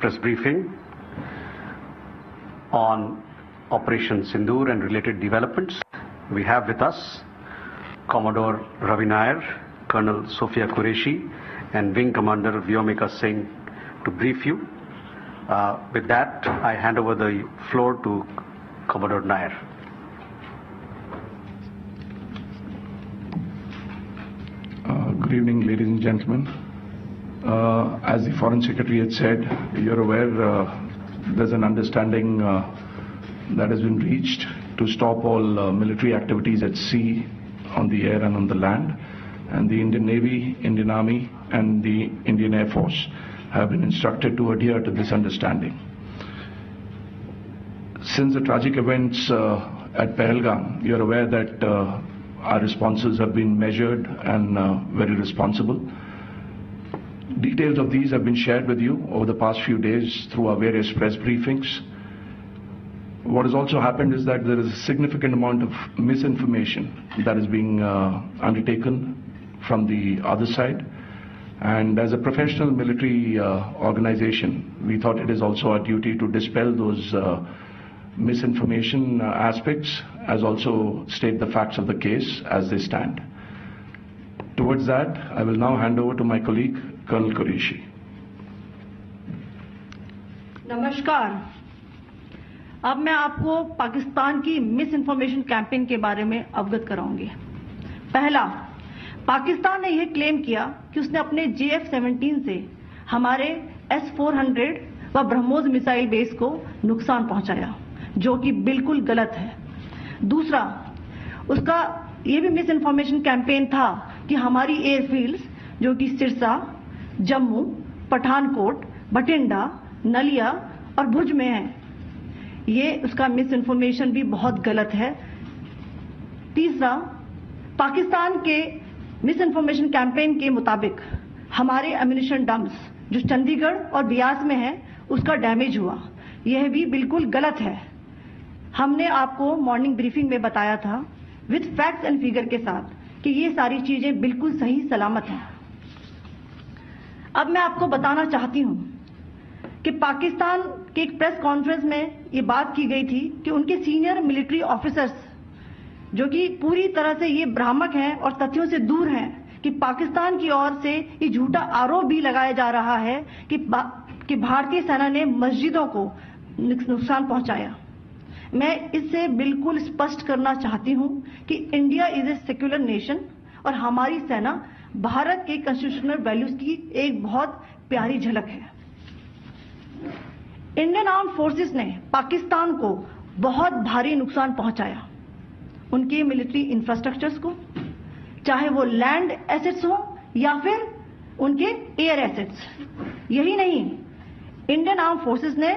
press briefing on Operation Sindoor and related developments. We have with us Commodore Ravi Nair, Colonel Sophia Qureshi, and Wing Commander Vyomika Singh to brief you. With that, I hand over the floor to Commodore Nair. Good evening, ladies and gentlemen. As the Foreign Secretary had said, you're aware there's an understanding that has been reached to stop all military activities at sea, on the air and on the land. And the Indian Navy, Indian Army and the Indian Air Force have been instructed to adhere to this understanding. Since the tragic events at Pahalgam, you're aware that our responses have been measured and very responsible. Details of these have been shared with you over the past few days through our various press briefings. What has also happened is that there is a significant amount of misinformation that is being undertaken from the other side. And as a professional military organization, we thought it is also our duty to dispel those misinformation aspects, as also state the facts of the case as they stand. Towards that, I will now hand over to my colleague, Colonel Qureshi. नमस्कार। अब मैं आपको पाकिस्तान की miss information campaign के बारे में अवगत कराऊंगी। पहला, पाकिस्तान ने यह क्लेम किया कि उसने अपने JF-17 से हमारे S-400 व ब्रह्मोस मिसाइल बेस को नुकसान पहुंचाया, जो कि बिल्कुल गलत है। दूसरा, उसका यह भी मिस इन्फॉर्मेशन कैंपेन था कि हमारी एयरफील्ड्स जो कि सिरसा, जम्मू, पठानकोट, बठिंडा, नलिया और भुज में है, ये उसका मिस इन्फॉर्मेशन भी बहुत गलत है। तीसरा, पाकिस्तान के मिस इन्फॉर्मेशन कैंपेन के मुताबिक हमारे एम्यूनिशन डंप्स जो चंडीगढ़ और बियास में है उसका डैमेज हुआ, यह भी बिल्कुल गलत है। हमने आपको मॉर्निंग ब्रीफिंग में बताया था विद फैक्ट्स एंड फिगर के साथ कि ये सारी चीजें बिल्कुल सही सलामत हैं। अब मैं आपको बताना चाहती हूं कि पाकिस्तान के एक प्रेस कॉन्फ्रेंस में ये बात की गई थी कि उनके सीनियर मिलिट्री ऑफिसर्स जो कि पूरी तरह से ये भ्रामक हैं और तथ्यों से दूर हैं कि पाकिस्तान की ओर से ये झूठा आरोप भी लगाया जा रहा है कि भारतीय सेना ने मस्जिदों को नुकसान पहुंचाया। मैं इससे बिल्कुल स्पष्ट करना चाहती हूं कि India is a secular nation और हमारी सेना भारत के कॉन्स्टिट्यूशनल वैल्यूज की एक बहुत प्यारी झलक है। इंडियन आर्म फोर्सेस ने पाकिस्तान को बहुत भारी नुकसान पहुंचाया, उनके मिलिट्री इंफ्रास्ट्रक्चर्स को, चाहे वो लैंड एसेट्स हो या फिर उनके एयर एसेट्स। यही नहीं, इंडियन आर्म फोर्सेस ने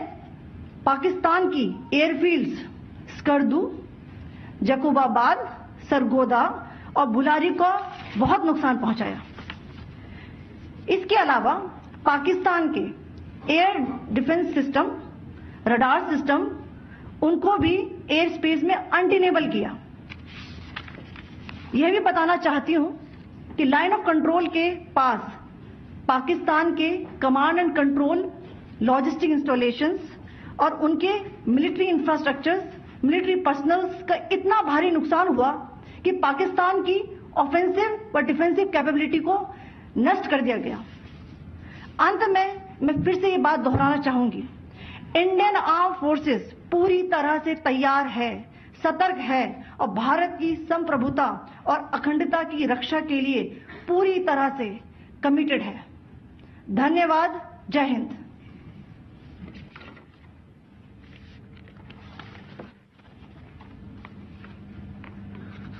पाकिस्तान की एयरफील्ड्स स्कर्दू, जकूबाबाद, सरगोदा और बुलारी को बहुत नुकसान पहुंचाया। इसके अलावा पाकिस्तान के air defence system, radar system, उनको भी एयर स्पेस में अनटेनेबल किया। यह भी बताना चाहती हूं कि लाइन ऑफ कंट्रोल के पास पाकिस्तान के command and control logistic installations और उनके मिलिट्री इंफ्रास्ट्रक्चर्स, मिलिट्री पर्सनल्स का इतना भारी नुकसान हुआ कि पाकिस्तान की ऑफेंसिव व डिफेंसिव कैपेबिलिटी को नष्ट कर दिया गया। अंत में मैं फिर से ये बात दोहराना चाहूंगी, इंडियन आर्म फोर्सेस पूरी तरह से तैयार है, सतर्क है और भारत की संप्रभुता और अखंडता की रक्षा के लिए पूरी तरह से कमिटेड है। धन्यवाद। जय Hind.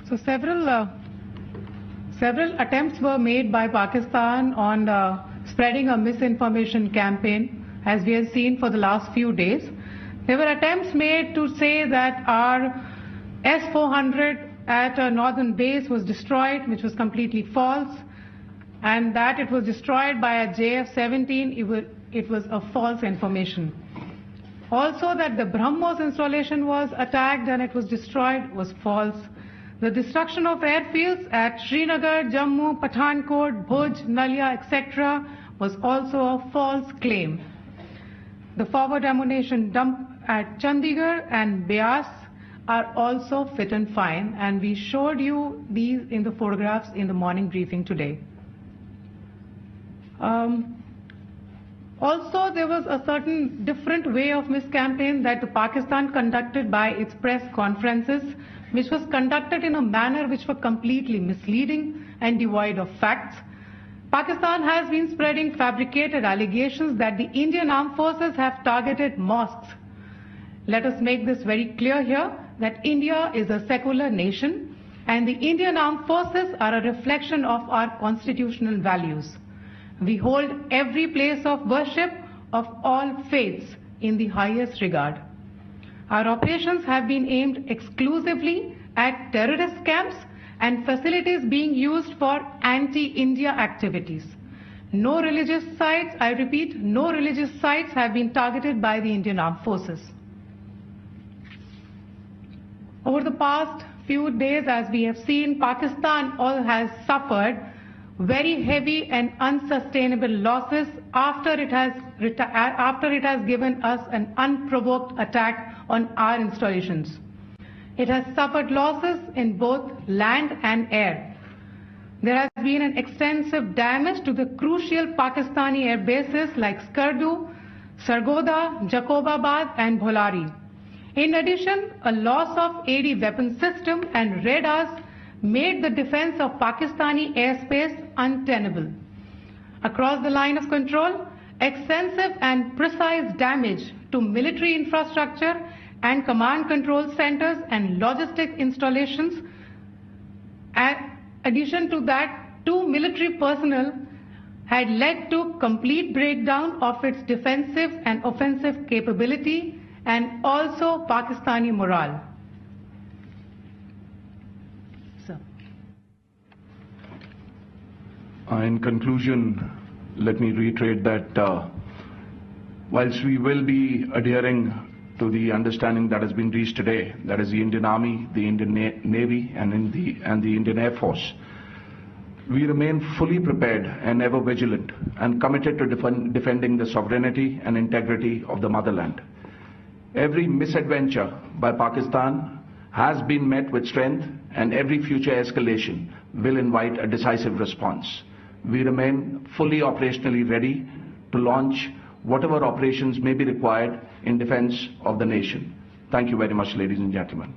So several attempts were made by Pakistan on spreading a misinformation campaign, as we have seen for the last few days. There were attempts made to say that our S-400 at a northern base was destroyed, which was completely false, and that it was destroyed by a JF-17, it was a false information. Also that the BrahMos installation was attacked and it was destroyed was false. The destruction of airfields at Srinagar, Jammu, Pathankot, Bhuj, Nalia, etc. was also a false claim. The forward ammunition dump at Chandigarh and Beas are also fit and fine, and we showed you these in the photographs in the morning briefing today. Also, there was a certain different way of campaign that Pakistan conducted by its press conferences, which was conducted in a manner which were completely misleading and devoid of facts. Pakistan has been spreading fabricated allegations that the Indian armed forces have targeted mosques. Let us make this very clear here that India is a secular nation and the Indian armed forces are a reflection of our constitutional values. We hold every place of worship of all faiths in the highest regard. Our operations have been aimed exclusively at terrorist camps and facilities being used for anti-India activities. No religious sites, I repeat, no religious sites have been targeted by the Indian armed forces. Over the past few days, as we have seen, Pakistan has suffered very heavy and unsustainable losses after it has given us an unprovoked attack on our installations. It has suffered losses in both land and air. There has been an extensive damage to the crucial Pakistani air bases like Skardu, Sargodha, Jacobabad and Bholari. In addition, a loss of AD weapon system and radars made the defense of Pakistani airspace untenable. Across the line of control, extensive and precise damage to military infrastructure and command control centers and logistic installations. In addition to that, 2 military personnel had led to complete breakdown of its defensive and offensive capability and also Pakistani morale. In conclusion, let me reiterate that whilst we will be adhering to the understanding that has been reached today, that is the Indian Army, the Indian Navy and the Indian Air Force, we remain fully prepared and ever vigilant and committed to defending the sovereignty and integrity of the motherland. Every misadventure by Pakistan has been met with strength and every future escalation will invite a decisive response. We remain fully operationally ready to launch whatever operations may be required in defense of the nation. Thank you very much, ladies and gentlemen.